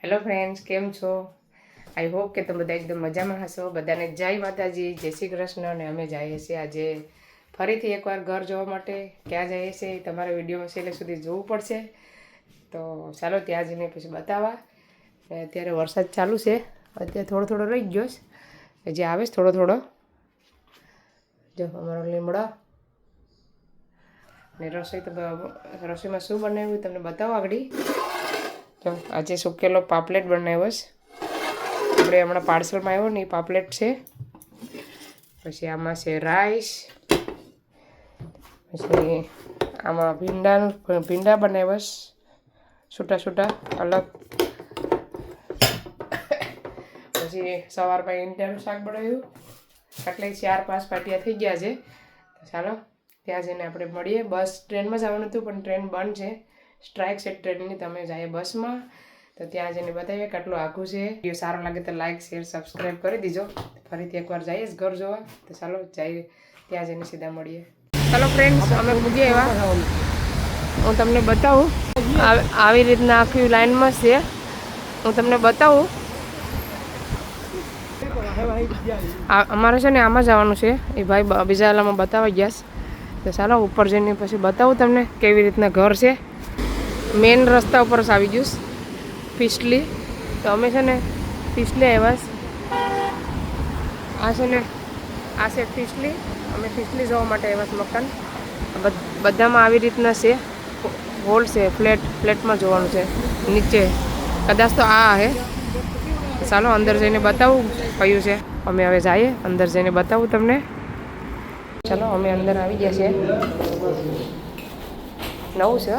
Hello friends, કેમ છો? I hope કે તમે બધા એકદમ મજામાં હશો. બધાને જય માતાજી, જય શ્રી કૃષ્ણ. અને અમે જઈએ છીએ આજે ફરીથી એકવાર ઘર જોવા માટે. ક્યાં જઈએ છીએ તમારે વિડીયોમાં છેલ્લે સુધી જોવું પડશે. તો ચાલો ત્યાં જઈને પછી બતાવવા. અત્યારે વરસાદ ચાલુ છે, અત્યારે થોડો થોડો રહી ગયો છે, જે આવે છે થોડો થોડો. જો અમારો લીમડો ને રસોઈમાં શું બનાવ્યું તમને બતાવો આગળ. તો આજે સુકેલો પાપલેટ બનાવ્યો છે. આપણે હમણાં પાર્સલમાં આવ્યો ને એ પાપલેટ છે. પછી આમાં છે રાઈસ. પછી આમાં ભીંડા બનાવ્યા છે છૂટા છૂટા અલગ. પછી સવારમાં ઈંડાનું શાક બનાવ્યું. એટલે 4-5 પાટિયા થઈ ગયા છે. તો ચાલો ત્યાં જઈને આપણે મળીએ. બસ ટ્રેનમાં જવાનું હતું પણ ટ્રેન બંધ છે. સ્ટ્રાઇક છે ટ્રેનની. તમે જાય બસમાં તો ત્યાં જઈને બતાવીએ કેટલું આઘું છે. વિડીયો સારો લાગે તો લાઇક શેર સબસ્ક્રાઈબ કરી દીજો. ફરીથી એકવાર જઈએ ઘર જોવા. તો ચાલો જઈએ, ત્યાં જઈને સીધા મળીએ. ચાલો ફ્રેન્ડ્સ, અમે પૂજીએ એવા હું તમને બતાવું. આવી રીતના આખી લાઈનમાં છે. હું તમને બતાવું. અમારે છે ને આમાં જવાનું છે. એ ભાઈ બીજા વાલામાં બતાવી ગયા છે. તો ચાલો ઉપર જઈને પછી બતાવું તમને કેવી રીતના ઘર છે. મેઇન રસ્તા ઉપર આવી ગયું ફિસલી. તો અમે છે ને ફિસલી આવ્યા. આ છે ને આ છે ફિસલી. અમે ફિસલી જવા માટે આવ્યા મકાન. બધામાં આવી રીતના છે. હોલ છે, ફ્લેટમાં જોવાનું છે. નીચે કદાચ તો આ હે. ચાલો અંદર જઈને બતાવું કયું છે. અમે હવે જઈએ અંદર જઈને બતાવું તમને. ચાલો અમે અંદર આવી ગયા છીએ. નવું છે.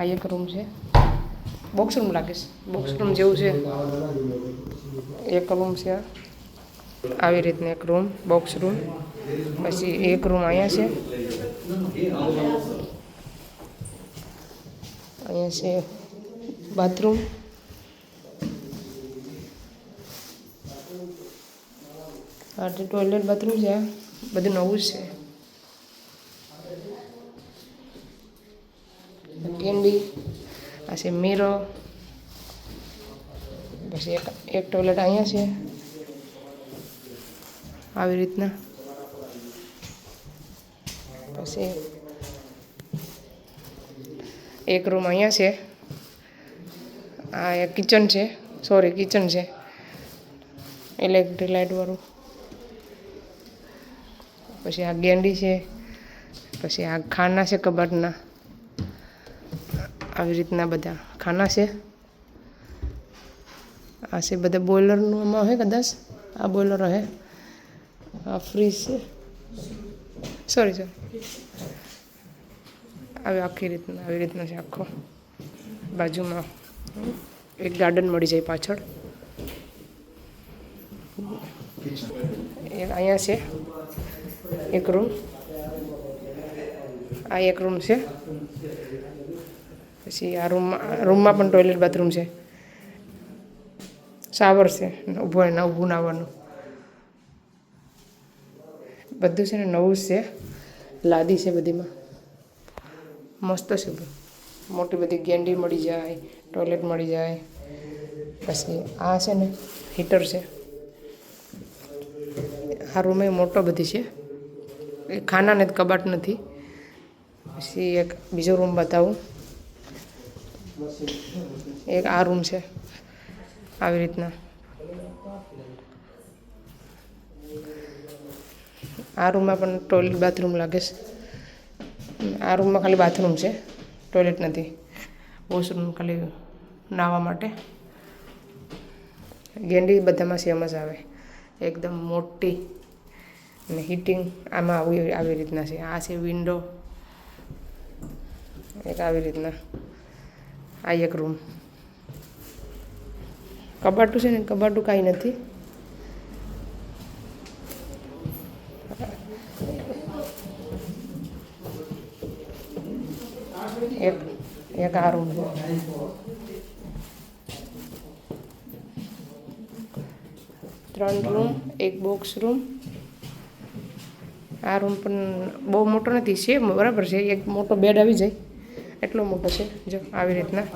આ એક રૂમ છે, બોક્સ રૂમ લાગે છે. બોક્સ રૂમ જેવું છે. એક રૂમ છે આવી રીતના, એક રૂમ બોક્સ રૂમ. પછી એક રૂમ અહીંયા છે. અહીંયા છે બાથરૂમ. આ ટોયલેટ બાથરૂમ છે. બધું નવું જ છે. કેન્ડી આ છે મીરો. પછી એક ટોયલેટ અહીંયા છે આવી રીતના. પછી એક રૂમ અહીંયા છે. આ એક કિચન છે, કિચન છે ઇલેક્ટ્રિક લાઇટવાળું. પછી આ ગેંડી છે. પછી આ ખાના છે કબાટના. આવી રીતના બધા ખાના છે. આ છે બધા બોઇલરનું આમાં હે કદાચ. આ બોઇલર હે. આ ફ્રીજ છે. સોરી આવી રીતના છે આખો. બાજુમાં એક ગાર્ડન મળી જાય પાછળ. એક અહીંયા છે એક રૂમ. આ એક રૂમ છે. પછી આ રૂમમાં પણ ટોયલેટ બાથરૂમ છે. શાવર છે, ઊભું નાવાનું. બધું છે ને નવું છે. લાદી છે બધીમાં. મસ્ત છે. મોટી બધી ગેંડી મળી જાય, ટોયલેટ મળી જાય. પછી આ છે ને હીટર છે. આ રૂમે મોટો બધી છે. એ ખાના ને કબાટ નથી. પછી એક બીજો રૂમ બતાવું. એક આ રૂમ છે આવી રીતના. આ રૂમમાં પણ ટોયલેટ બાથરૂમ લાગે છે. આ રૂમમાં ખાલી બાથરૂમ છે, ટોયલેટ નથી. વોશરૂમ ખાલી નાહવા માટે. ગેંડી બધામાં સેમ જ આવે, એકદમ મોટી. અને હીટિંગ આમાં આવી રીતના છે. આ છે વિન્ડો એક આવી રીતના. આ એક રૂમ. કબાટું છે ને કબાટું કાંઈ નથી. એક આ રૂમ છે. 3 રૂમ, એક બોક્સ રૂમ. આ રૂમ પણ બહુ મોટો નથી, છે બરાબર છે. એક મોટો બેડ આવી જાય એટલો મોટો છે જો આવી રીતના.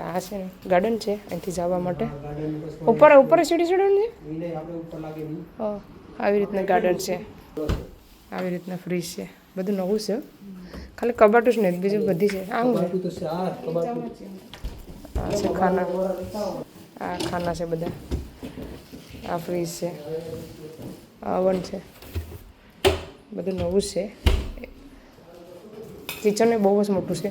આ છે ને ગાર્ડન છે અહીંથી જવા માટે. ઉપર ઉપર સીડી ચડવાનું છે. આવી રીતના ગાર્ડન છે, આવી રીતના ફ્રીજ છે, બધું નવું છે. ખાલી કબાટું જ નહીં, બીજું બધી છે. આવું છે આ છે ખાના, આ ખાના છે બધા. આ ફ્રીજ છે, આ ઓવન છે, બધું નવું જ છે. કિચન બહુ જ મોટું છે.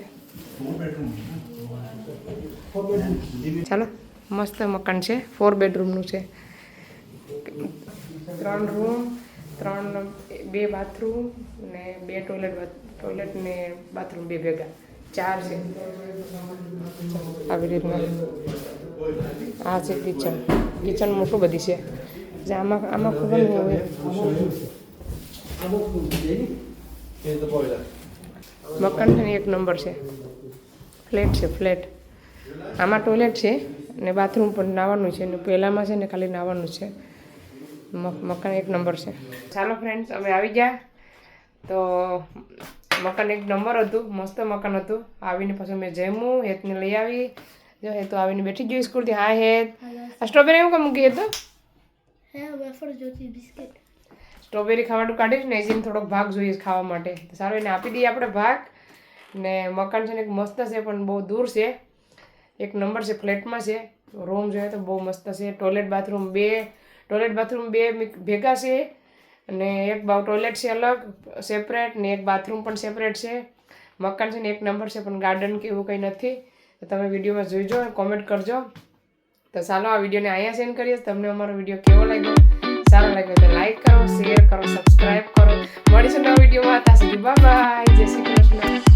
ચાલો મસ્ત મકાન છે, 4 બેડરૂમનું છે. 3 રૂમ, 2 બાથરૂમ ને 2 ટોયલેટ ને બાથરૂમ 2 ભેગા 4 છે. આવી રીતના આ છે કિચન મોટું બધી છે. આમાં ખબર નહીં હોય. મકાન છે ને 1 નંબર છે. ફ્લેટ છે, ફ્લેટ. આમાં ટોયલેટ છે ને બાથરૂમ પણ નાવાનું છે ને પહેલાંમાં છે ને ખાલી નાવાનું છે. મકાન 1 નંબર છે. ચાલો ફ્રેન્ડ્સ, અમે આવી ગયા. તો મકાન 1 નંબર હતું, મસ્ત મકાન હતું. આવીને પછી મેં જમ્યું, હેતને લઈ આવી. જો હેત આવીને બેઠી ગયું સ્કૂલથી. હા હેત, આ સ્ટ્રોબેરી એવું કામ મૂકી હતું? સ્ટ્રોબેરી ખાવાનું કાઢીશ ને એજીને થોડોક ભાગ જોઈએ ખાવા માટે. સારું એને આપી દઈએ આપણે ભાગ. ને મકાન છે ને મસ્ત છે પણ બહુ દૂર છે. 1 નંબર છે, ફ્લેટમાં છે. રૂમ જોઈએ તો બહુ મસ્ત છે. ટોયલેટ બાથરૂમ 2 ભેગા છે અને 1 ટોયલેટ છે અલગ સેપરેટ ને 1 બાથરૂમ પણ સેપરેટ છે. મકાન છે ને 1 નંબર છે પણ ગાર્ડન કે એવું કંઈ નથી. તો તમે વિડીયોમાં જોઈજો, કોમેન્ટ કરજો. તો ચાલો આ વિડીયોને અહીંયા સેન્ડ કરીએ. તમને અમારો વિડીયો કેવો લાગ્યો? સારો લાગ્યો તો લાઈક કરો, શેર કરો, સબસ્ક્રાઈબ કરો. મળીશું નવા વિડીયોમાં. ત્યાં સુધી બાય બાય. જય શ્રી કૃષ્ણ.